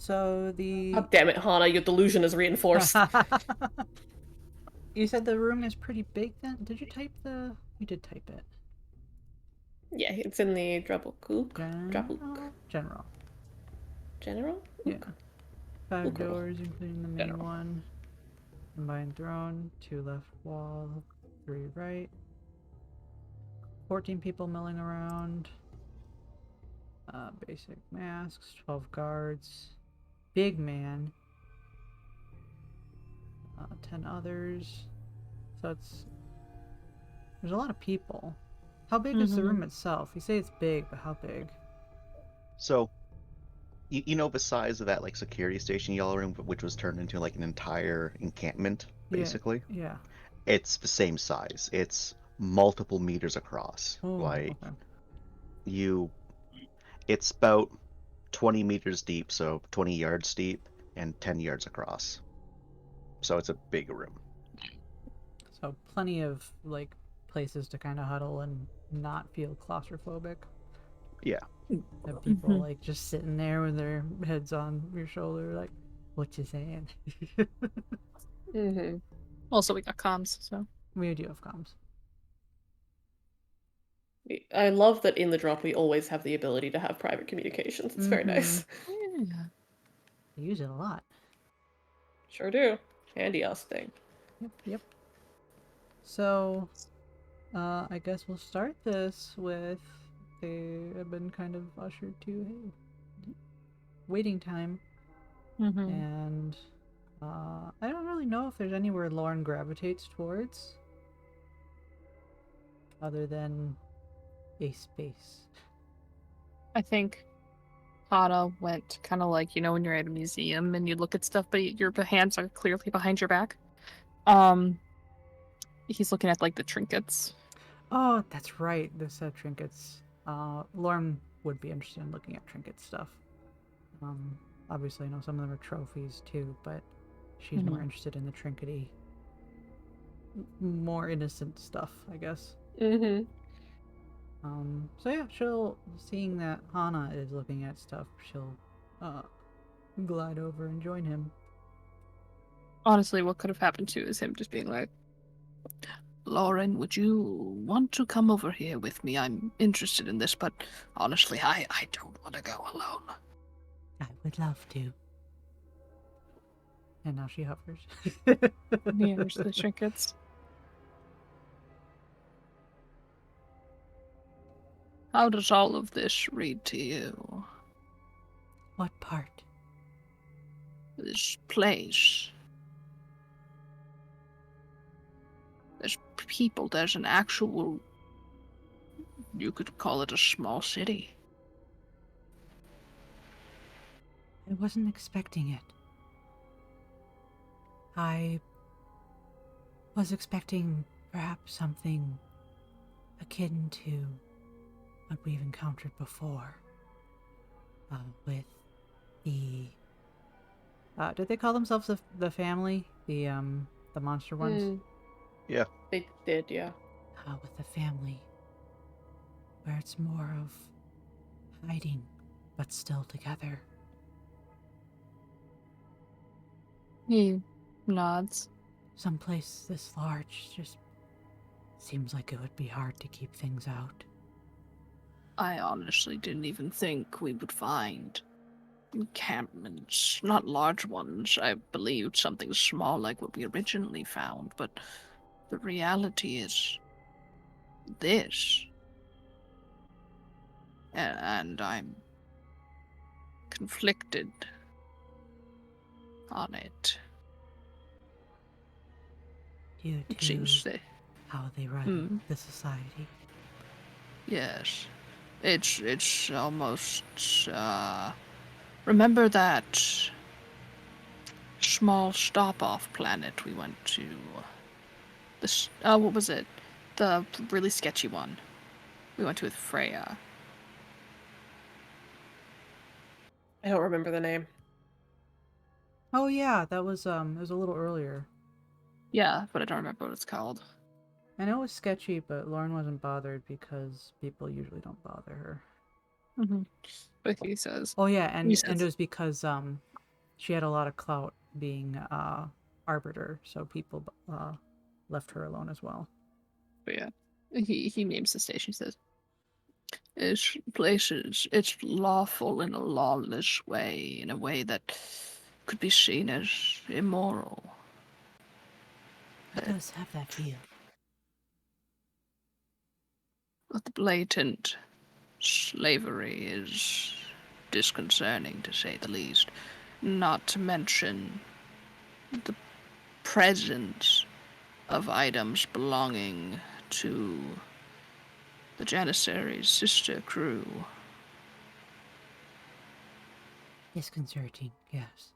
So the God damn it, Hana, your delusion is reinforced. you said the room is pretty big then? Did you type the you did type it. Yeah, it's in the Drabuk. Drabuk. General. General? Yeah. Ook. 5 Ukro. doors, including the main General. one. Combined throne, 2 left wall, 3 right. 14 people milling around. Basic masks, 12 guards. Big man. 10 others. So there's a lot of people. How big is the room itself? You say it's big, but how big? So, you know the size of that like security station yellow room, which was turned into like an entire encampment, Yeah, basically? yeah. It's the same size. It's multiple meters across. Oh, Like okay. you, it's about 20 meters deep, so 20 yards deep, and 10 yards across. So it's a big room. So plenty of like places to kind of huddle and not feel claustrophobic. Yeah. Have people like just sitting there with their heads on your shoulder, like, "What you saying?" Mm-hmm. Also, we got comms, so. We do have comms. I love that in the drop we always have the ability to have private communications. It's very nice. Yeah. I use it a lot. Sure do. Handy ass thing. Yep. So, I guess we'll start this with they have been kind of ushered to waiting time, and I don't really know if there's anywhere Lorne gravitates towards, other than a space. I think Hana went kind of like, when you're at a museum and you look at stuff, but your hands are clearly behind your back. He's looking at like the trinkets. Oh, that's right. The said trinkets. Lorne would be interested in looking at trinket stuff. Obviously, I know some of them are trophies too, but she's more interested in the trinkety, more innocent stuff, I guess. Mm-hmm. So yeah, seeing that Hana is looking at stuff, she'll glide over and join him. Honestly, what could have happened to is him just being like, Lauren, would you want to come over here with me? I'm interested in this, but honestly, I don't want to go alone. I would love to. And now she hovers. Here's the trinkets. How does all of this read to you? What part? This place. There's people, there's an actual, you could call it a small city. I wasn't expecting it. I was expecting perhaps something akin to what we've encountered before. With the... did they call themselves the family? The monster ones? Yeah. They did, yeah. With the family. Where it's more of hiding, but still together. He nods. Someplace this large just seems like it would be hard to keep things out. I honestly didn't even think we would find encampments, not large ones. I believed something small like what we originally found, but the reality is this. And I'm conflicted on it. Due It to seems that, how they run the society. yes, it's almost. Remember that small stop-off planet we went to? What was it? The really sketchy one we went to with Freya. I don't remember the name. Oh yeah, that was it was a little earlier. Yeah, but I don't remember what it's called. I know it was sketchy, but Lauren wasn't bothered because people usually don't bother her. But he says. Oh yeah, and it was because she had a lot of clout being arbiter, so people left her alone as well. But yeah, he names the station. He says, "It's places. It's lawful in a lawless way, in a way that could be seen as immoral." It does have that feel. But the blatant slavery is disconcerting, to say the least. Not to mention the presence of items belonging to the Janissary's sister crew. Disconcerting, yes.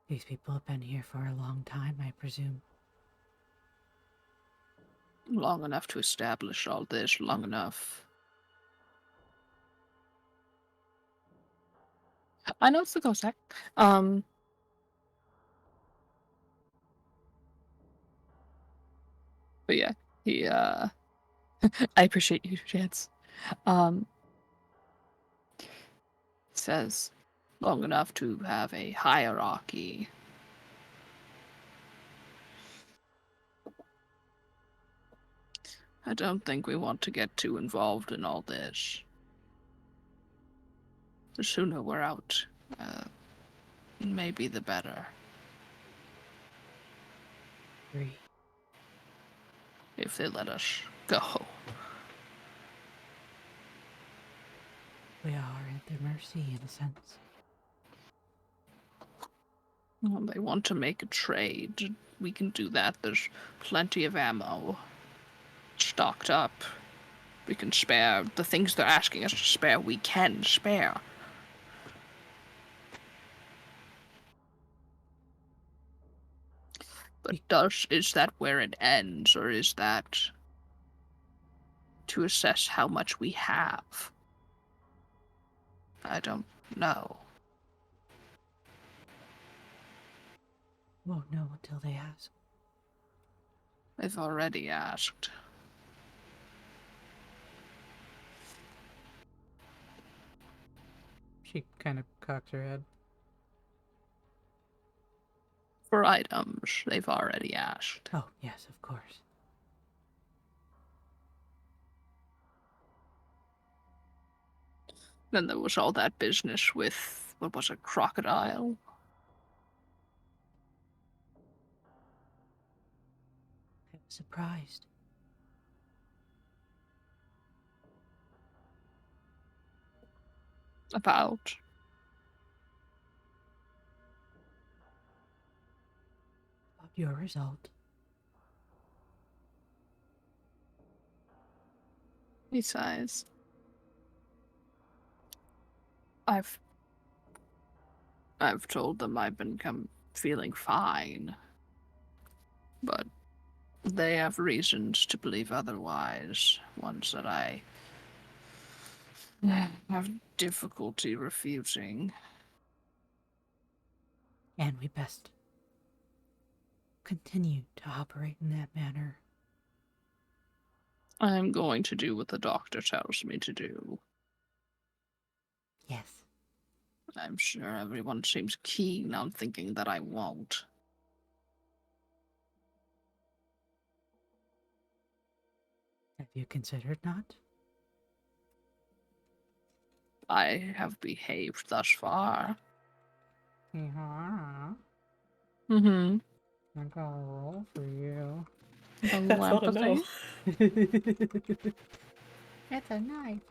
These people have been here for a long time, I presume. Long enough to establish all this, long enough. I know it's the Cossack. But yeah, he I appreciate you, Chance. Um says long enough to have a hierarchy. I don't think we want to get too involved in all this. The sooner we're out, maybe the better. Agree. If they let us go. We are at their mercy, in a sense. Well, they want to make a trade. We can do that. There's plenty of ammo stocked up. We can spare the things they're asking us to spare. We can spare. But is that where it ends, or is that to assess how much we have? I don't know. Won't know until they ask. They've already asked. She kind of cocks her head. For items, they've already asked. Oh, yes, of course. Then there was all that business with, what was it, crocodile? I was surprised. About Your result. he sighs. I've told them I've been feeling fine, but they have reasons to believe otherwise, ones that I have difficulty refuting. And we best continue to operate in that manner. I'm going to do what the doctor tells me to do. Yes. I'm sure everyone seems keen on thinking that I won't. Have you considered not? I have behaved thus far. Yeah. Mm-hmm. I got a roll for you. That's not a no. It's a knife.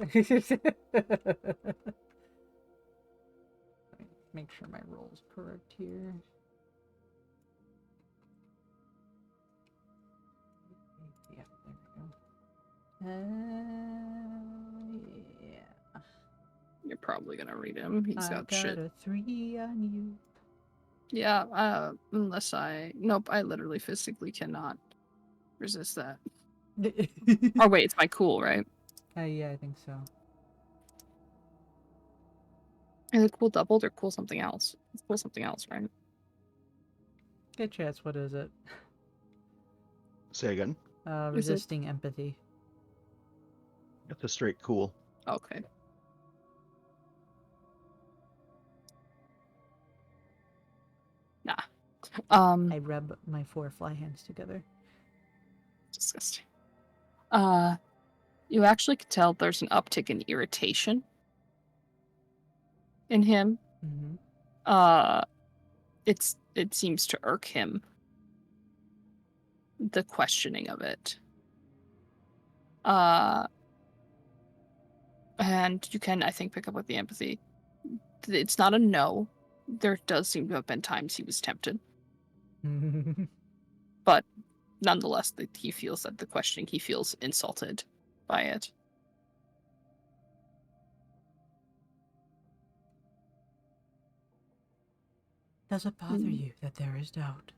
Make sure my roll's correct here. Yeah, there we go. Yeah. You're probably gonna read him. He's I got got shit. a 3 on you. Yeah, unless nope, I literally physically cannot resist that. Oh wait, it's my cool, right? Yeah, I think so. Is it cool doubled or cool something else? It's cool something else, right? Good chance, what is it? Say again. Is it- Resisting empathy. It's a straight cool. Okay. I rub my 4 fly hands together. Disgusting. You actually can tell there's an uptick in irritation in him. Mm-hmm. It seems to irk him, the questioning of it. And you can, I think, pick up with the empathy. It's not a no. There does seem to have been times he was tempted, but nonetheless, that he feels that the questioning, he feels insulted by it. Does it bother you that there is doubt?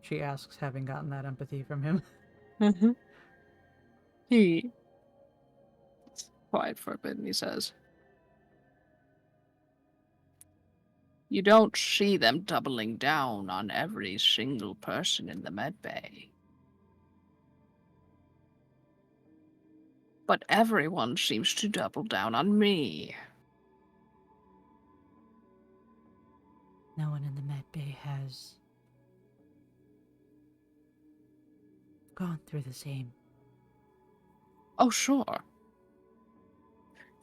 She asks, having gotten that empathy from him. Mm-hmm. He's quiet for a bit, and he says, "You don't see them doubling down on every single person in the med bay. But everyone seems to double down on me." No one in the med bay has gone through the same. Oh, sure.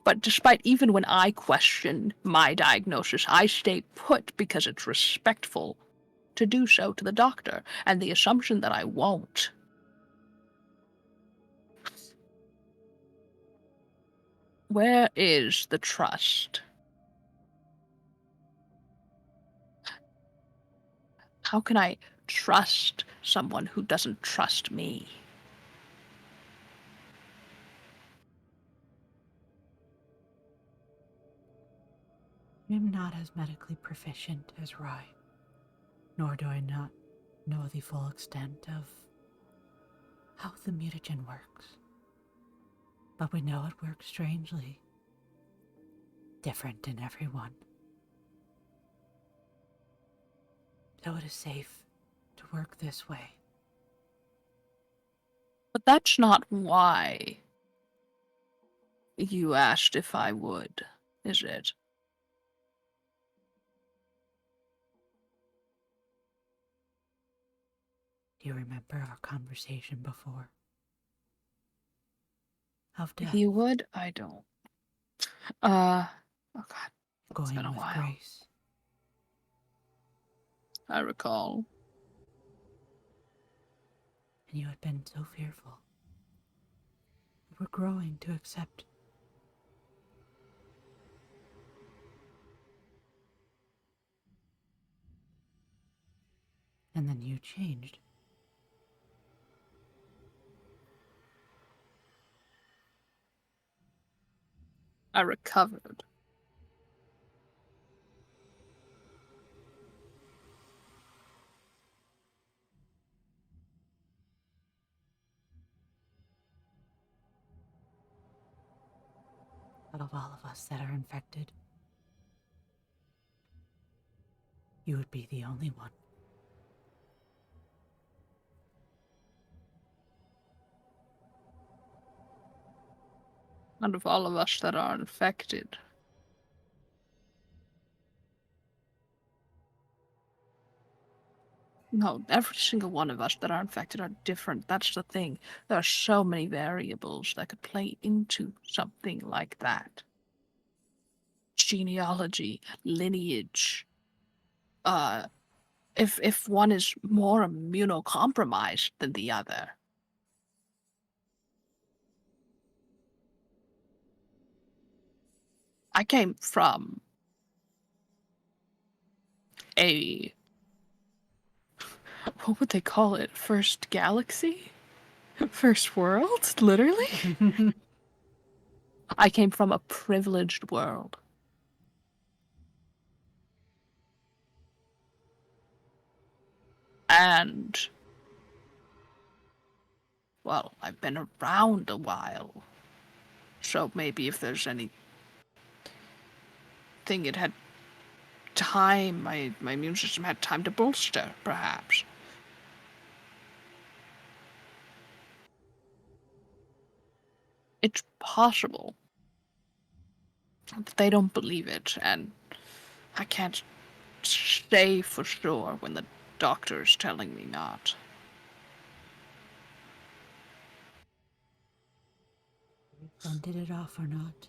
But despite even when I question my diagnosis, I stay put because it's respectful to do so to the doctor, and the assumption that I won't. Where is the trust? How can I trust someone who doesn't trust me? I'm not as medically proficient as Rye, nor do I not know the full extent of how the mutagen works. But we know it works strangely different in everyone. So it is safe to work this way. But that's not why you asked if I would, is it? Do you remember our conversation before? Of death. If you would, I don't. Oh God, it's Going been a with while. grace. I recall. And you had been so fearful. We were growing to accept. And then you changed. I recovered. Out of all of us that are infected, you would be the only one. Out of all of us that are infected. No, every single one of us that are infected are different. That's the thing. There are so many variables that could play into something like that. Genealogy, lineage. If one is more immunocompromised than the other. I came from a, what would they call it? First galaxy? First world? Literally? I came from a privileged world. And, well, I've been around a while. So maybe if there's anything it had time, my immune system had time to bolster, perhaps. It's possible. But they don't believe it, and I can't say for sure when the doctor's telling me not. Fended it off or not.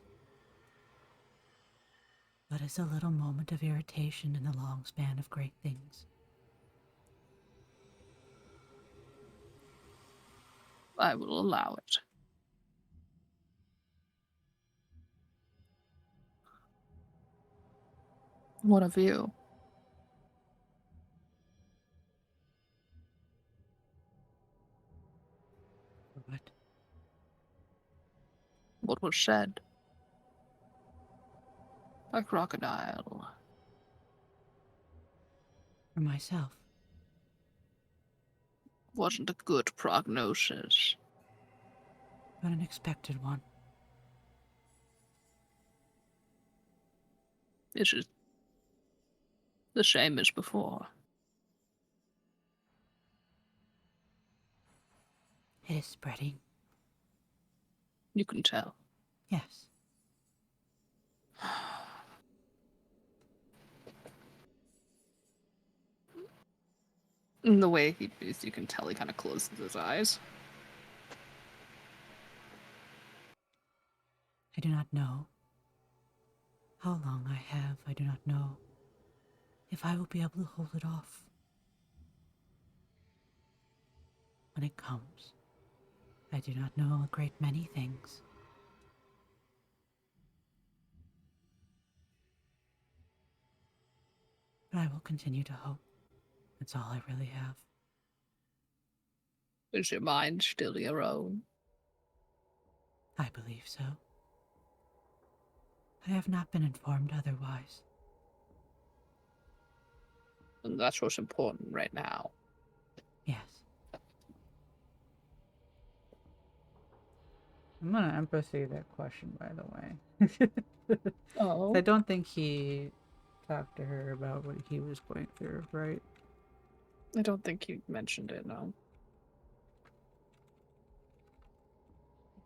But it's a little moment of irritation in the long span of great things. I will allow it. What of you? What? What was said? A crocodile. For myself. Wasn't a good prognosis. But an expected one. It is the same as before. It is spreading. You can tell. Yes. And the way he is, you can tell he kind of closes his eyes. I do not know. How long I have, I do not know. If I will be able to hold it off. When it comes, I do not know a great many things. But I will continue to hope. That's all I really have. Is your mind still your own? I believe so. I have not been informed otherwise. And that's what's important right now. Yes. I'm gonna empathy that question, by the way. Oh. I don't think he talked to her about what he was going through, right? I don't think you mentioned it, no.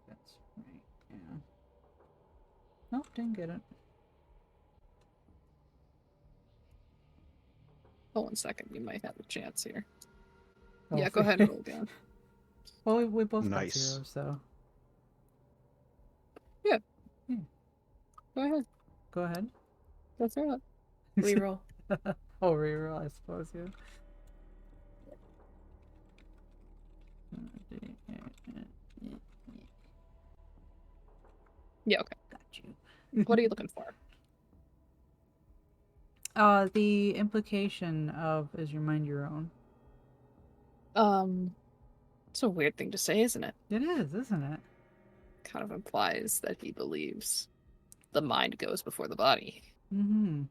That's right, yeah. Nope, didn't get it. Hold 1 second, you might have a chance here. Oh, Yeah, go ahead and roll again. Well, we both got Nice. zeros, so. Yeah. Yeah. Go ahead. Go ahead. Go through it. Reroll. Oh, reroll, I suppose, yeah. Yeah, okay. Got you. What are you looking for? The implication of is your mind your own? It's a weird thing to say, isn't it? It is, isn't it? Kind of implies that he believes the mind goes before the body. Mm-hmm.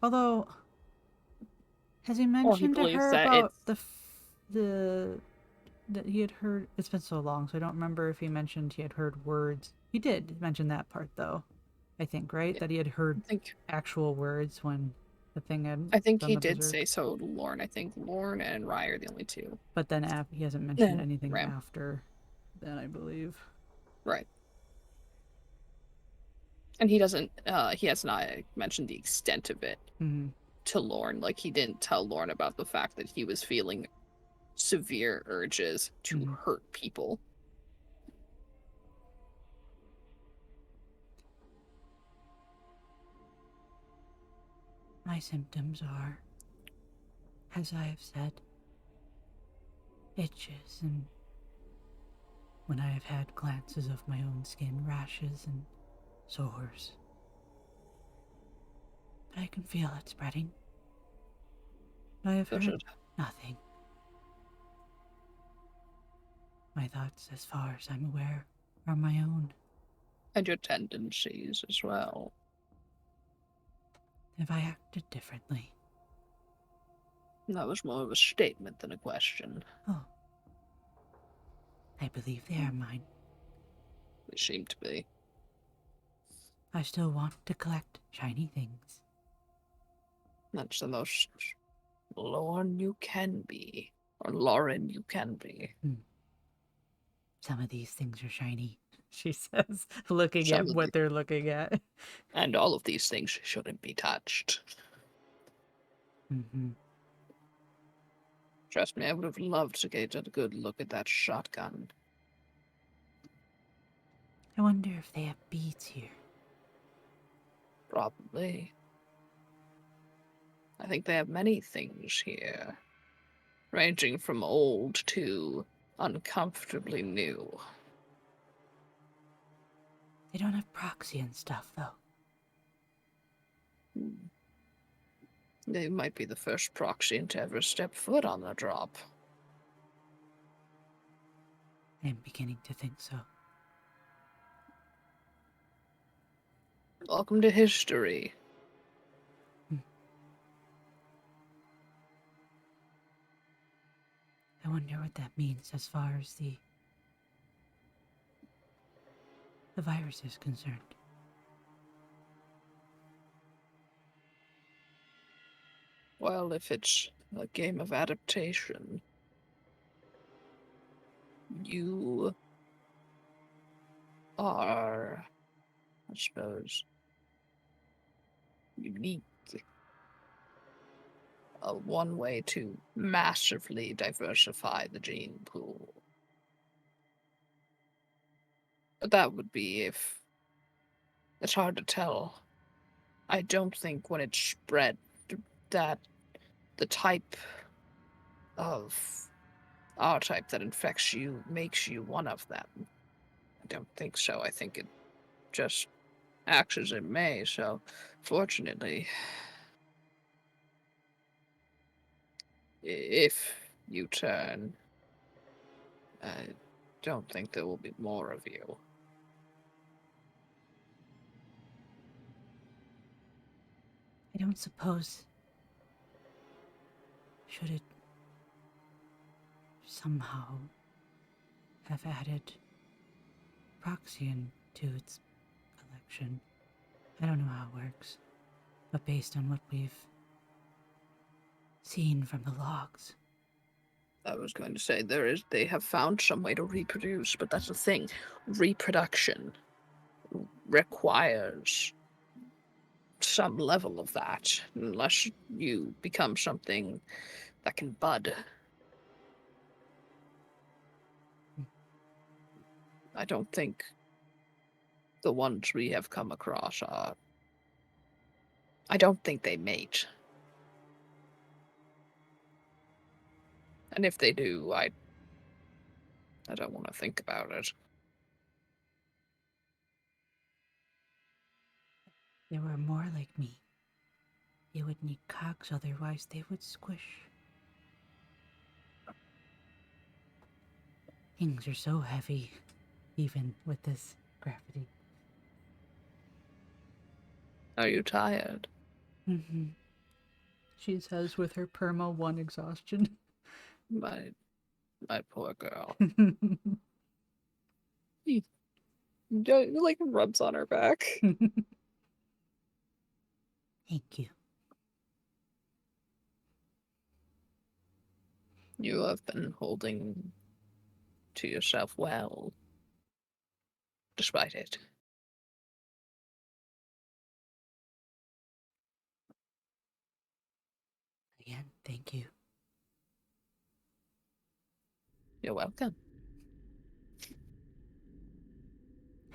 Although, has he Or he mentioned to believes her that about it's the that he had heard? It's been so long, so I don't remember if he mentioned he had heard words. He did mention that part, though. I think, right? Yeah. That he had heard I think actual words when the thing had done he the did berserk. say so to Lorne. I think Lorne and Rye are the only two. But then he hasn't mentioned And anything Ram. after that, I believe. Right. And he doesn't he has not mentioned the extent of it Mm-hmm. to Lorne. Like he didn't tell Lorne about the fact that he was feeling severe urges to Mhm. hurt people. My symptoms are, as I have said, itches, and when I have had glances of my own skin, rashes and sores. But I can feel it spreading. I have So heard should nothing. My thoughts, as far as I'm aware, are my own. and your tendencies as well. Have I acted differently? That was more of a statement than a question. Oh. I believe they are mine. They seem to be. I still want to collect shiny things. That's the most Lorne you can be. Or Lauren you can be. Some of these things are shiny. She says, looking Some at of what they're looking at. And all of these things shouldn't be touched. Mm-hmm. Trust me, I would have loved to get a good look at that shotgun. I wonder if they have beads here. Probably. I think they have many things here, ranging from old to uncomfortably new. They don't have proxy and stuff, though. They might be the first proxian to ever step foot on the drop. I'm beginning to think so. Welcome to history. I wonder what that means as far as the virus is concerned. Well, if it's a game of adaptation, you are, I suppose, unique. One way to massively diversify the gene pool. But that would be if... It's hard to tell. I don't think when it's spread that the type of our type that infects you makes you one of them. I don't think so. I think it just acts as it may, so fortunately, if you turn, I don't think there will be more of you. I don't suppose... Should it somehow have added Proxian to its collection? I don't know how it works, but based on what we've seen from the logs. I was going to say they have found some way to reproduce, but that's the thing. Reproduction requires some level of that, unless you become something that can bud. I don't think the ones we have come across are... I don't think they mate. And if they do, I don't want to think about it. They were more like me. They would need cogs, otherwise they would squish. Things are so heavy, even with this gravity. Are you tired? Mm-hmm. She says with her perma 1 exhaustion. My poor girl. Like rubs on her back. Thank you. You have been holding to yourself well, despite it. Again, thank you. You're welcome.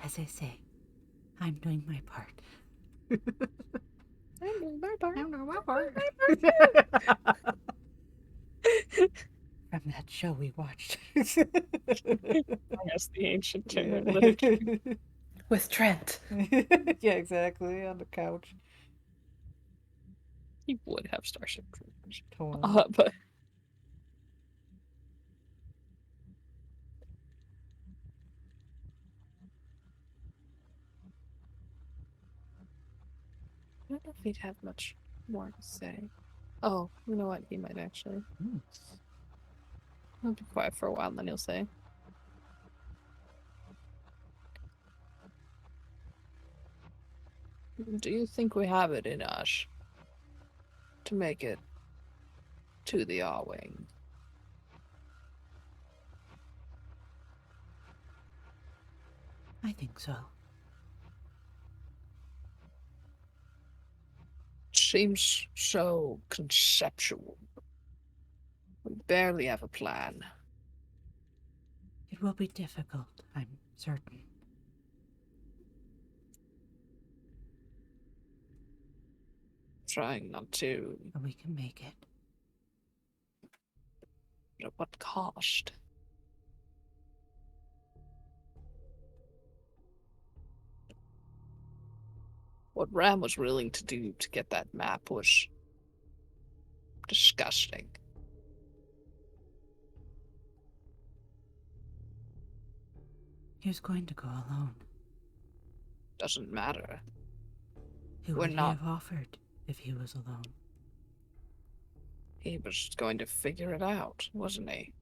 As I say, I'm doing my part. I'm doing my part. I'm doing my part. From that show we watched. Yes, the ancient Terran literature. With Trent. Yeah, exactly. On the couch. He would have Starship Troopers. Totally. But I don't know if he'd have much more to say. Oh, you know what? He might actually. He'll be quiet for a while, and then he'll say, "Do you think we have it in us to make it to the R-Wing?" I think so. Seems so conceptual. We barely have a plan. It will be difficult, I'm certain. Trying not to, But we can make it. but at what cost? What Ram was willing to do to get that map was disgusting. He was going to go alone. Doesn't matter. Who We're would he not- have offered if he was alone? He was going to figure it out, wasn't he?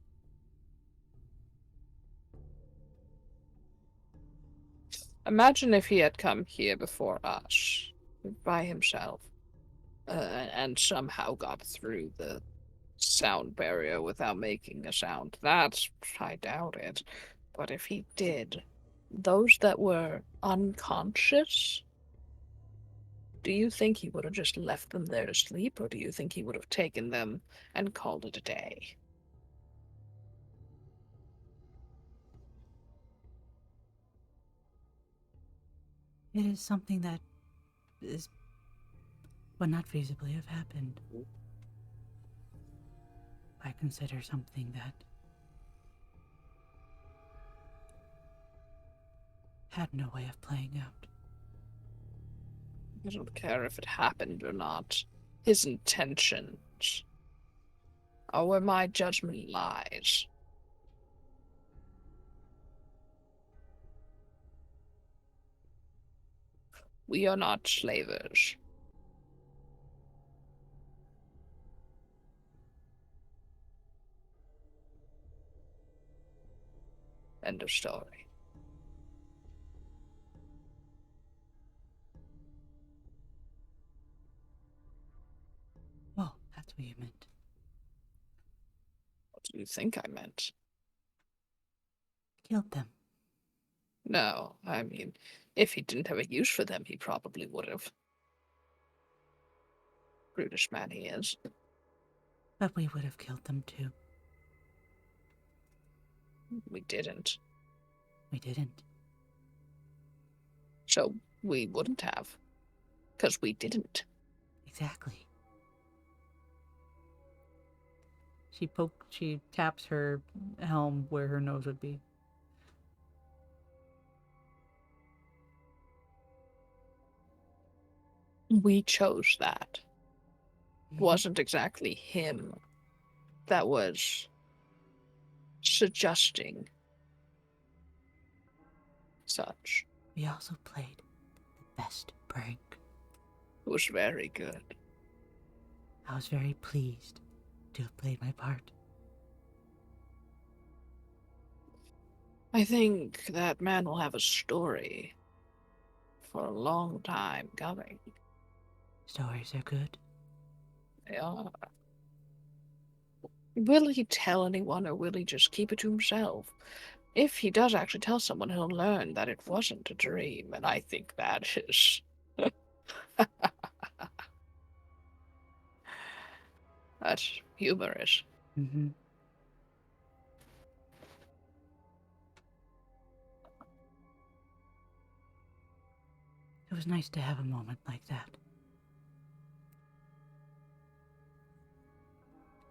Imagine if he had come here before us, by himself, and somehow got through the sound barrier without making a sound. I doubt it. But if he did, those that were unconscious, do you think he would have just left them there to sleep, or do you think he would have taken them and called it a day? It is something that is would not feasibly have happened. I consider something that had no way of playing out. I don't care if it happened or not. His intentions are where my judgment lies. We are not slavers. End of story. Well, that's what you meant. What do you think I meant? Killed them. No, I mean, if he didn't have a use for them, he probably would have. Brutish man he is. But we would have killed them too. We didn't. We didn't. So we wouldn't have. Because we didn't. Exactly. She taps her helm where her nose would be. We chose that. Wasn't exactly him that was suggesting such. We also played the best prank. It was very good. I was very pleased to have played my part. I think that man will have a story for a long time coming. Stories are good. They are. Will he tell anyone, or will he just keep it to himself? If he does actually tell someone, he'll learn that it wasn't a dream, and I think that is... That's humorous. Mm-hmm. It was nice to have a moment like that.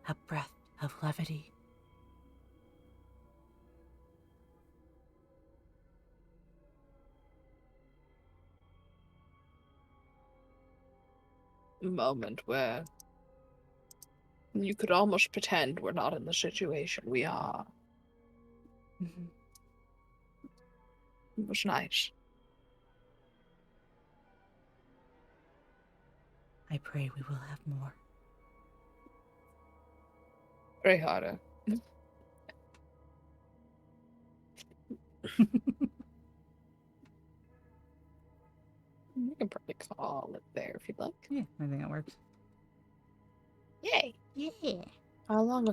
A breath of levity. A moment where you could almost pretend we're not in the situation we are. Mm-hmm. It was nice. I pray we will have more. Very harder. You can probably call it there if you'd like. Yeah, I think that works. Yay! Yeah. How long